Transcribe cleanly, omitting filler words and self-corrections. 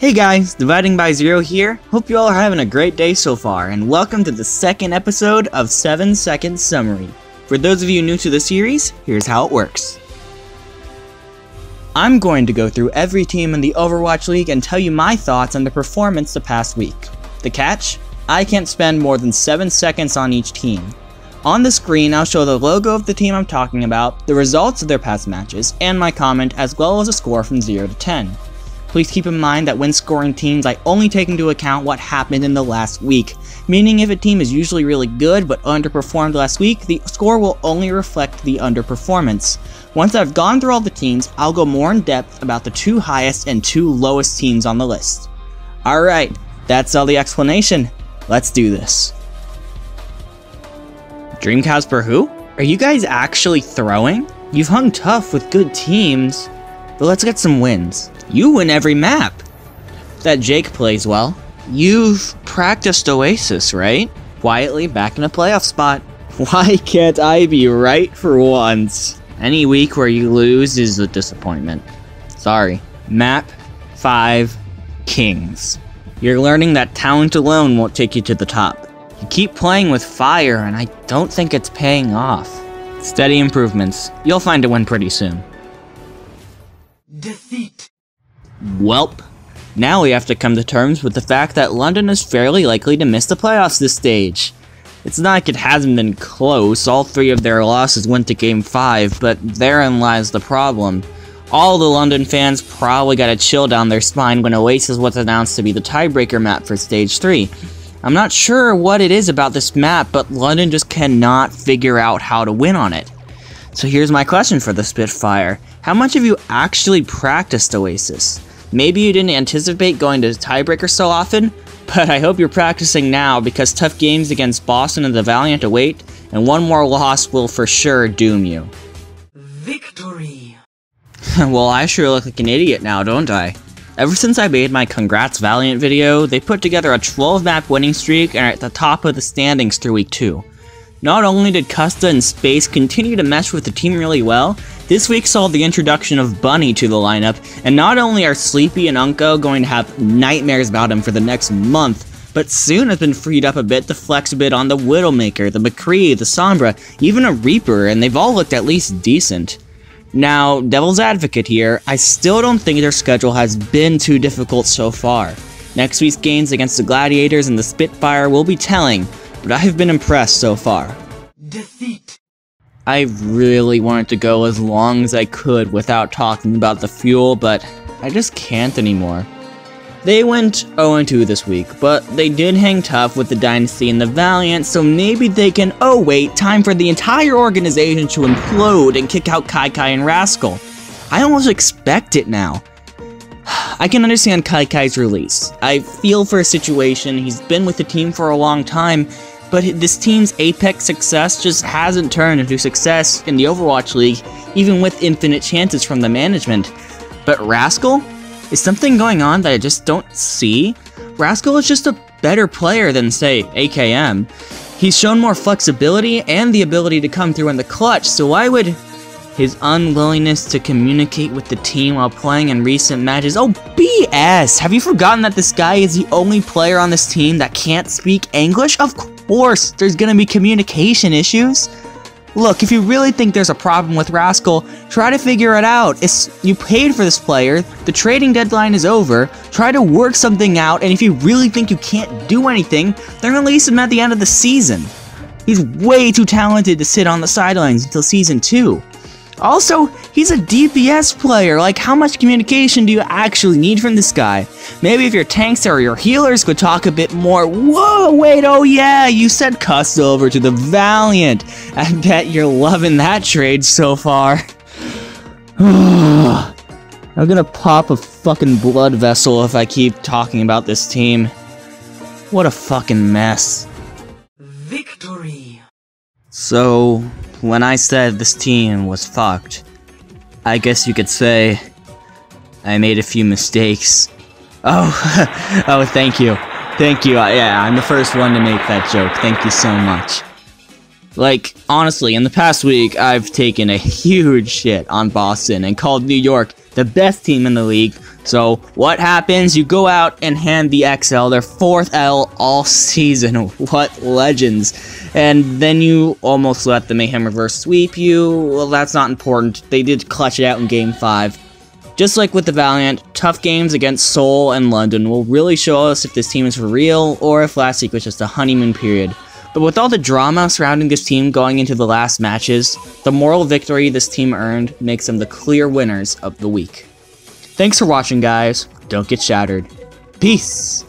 Hey guys, Dividing by Zero here. Hope you all are having a great day so far, and welcome to the second episode of 7 Second Summary. For those of you new to the series, here's how it works. I'm going to go through every team in the Overwatch League and tell you my thoughts on the performance the past week. The catch? I can't spend more than 7 seconds on each team. On the screen, I'll show the logo of the team I'm talking about, the results of their past matches, and my comment, as well as a score from 0 to 10. Please keep in mind that when scoring teams, I only take into account what happened in the last week, meaning if a team is usually really good but underperformed last week, the score will only reflect the underperformance. Once I've gone through all the teams, I'll go more in depth about the 2 highest and 2 lowest teams on the list. Alright, that's all the explanation. Let's do this. Dream cows per who? Are you guys actually throwing? You've hung tough with good teams, but let's get some wins. You win every map. That Jake plays well. You've practiced Oasis, right? Quietly back in a playoff spot. Why can't I be right for once? Any week where you lose is a disappointment. Sorry. Map 5, Kings. You're learning that talent alone won't take you to the top. You keep playing with fire and I don't think it's paying off. Steady improvements. You'll find a win pretty soon. Defeat. Welp. Now we have to come to terms with the fact that London is fairly likely to miss the playoffs this stage. It's not like it hasn't been close, all 3 of their losses went to Game 5, but therein lies the problem. All the London fans probably got a chill down their spine when Oasis was announced to be the tiebreaker map for Stage 3. I'm not sure what it is about this map, but London just cannot figure out how to win on it. So here's my question for the Spitfire. How much have you actually practiced Oasis? Maybe you didn't anticipate going to tiebreaker so often, but I hope you're practicing now because tough games against Boston and the Valiant await, and one more loss will for sure doom you. Victory. Well, I sure look like an idiot now, don't I? Ever since I made my Congrats Valiant video, they put together a 12-map winning streak and are at the top of the standings through week 2. Not only did Custa and Space continue to mesh with the team really well, this week saw the introduction of Bunny to the lineup, and not only are Sleepy and Unko going to have nightmares about him for the next month, but soon has been freed up a bit to flex a bit on the Widowmaker, the McCree, the Sombra, even a Reaper, and they've all looked at least decent. Now, Devil's Advocate here, I still don't think their schedule has been too difficult so far. Next week's games against the Gladiators and the Spitfire will be telling, but I have been impressed so far. Defeat. I really wanted to go as long as I could without talking about the fuel, but I just can't anymore. They went 0-2 this week, but they did hang tough with the Dynasty and the Valiant, so maybe they can— oh wait, time for the entire organization to implode and kick out Kai and Rascal. I almost expect it now. I can understand Kai's release. I feel for his situation, he's been with the team for a long time, but this team's apex success just hasn't turned into success in the Overwatch League, even with infinite chances from the management. But Rascal? Is something going on that I just don't see? Rascal is just a better player than, say, AKM. He's shown more flexibility and the ability to come through in the clutch, so why would his unwillingness to communicate with the team while playing in recent matches— oh, BS! Have you forgotten that this guy is the only player on this team that can't speak English? Of course, there's gonna be communication issues. Look, if you really think there's a problem with Rascal, try to figure it out. You paid for this player, the trading deadline is over, try to work something out, and if you really think you can't do anything, then release him at the end of the season. He's way too talented to sit on the sidelines until Season 2. Also, he's a DPS player, like how much communication do you actually need from this guy? Maybe if your tanks or your healers could talk a bit more— whoa, wait, oh yeah, you sent Custa over to the Valiant. I bet you're loving that trade so far. I'm gonna pop a fucking blood vessel if I keep talking about this team. What a fucking mess. Victory. So, when I said this team was fucked, I guess you could say I made a few mistakes. Oh, oh, thank you. Thank you. Yeah, I'm the first one to make that joke. Thank you so much. Like, honestly, in the past week, I've taken a huge shit on Boston and called New York the best team in the league. So what happens? You go out and hand the XL their 4th L all season. What legends. And then you almost let the Mayhem reverse sweep you. Well, that's not important. They did clutch it out in Game 5. Just like with the Valiant, tough games against Seoul and London will really show us if this team is for real or if last week was just a honeymoon period. But with all the drama surrounding this team going into the last matches, the moral victory this team earned makes them the clear winners of the week. Thanks for watching, guys. Don't get shattered. Peace!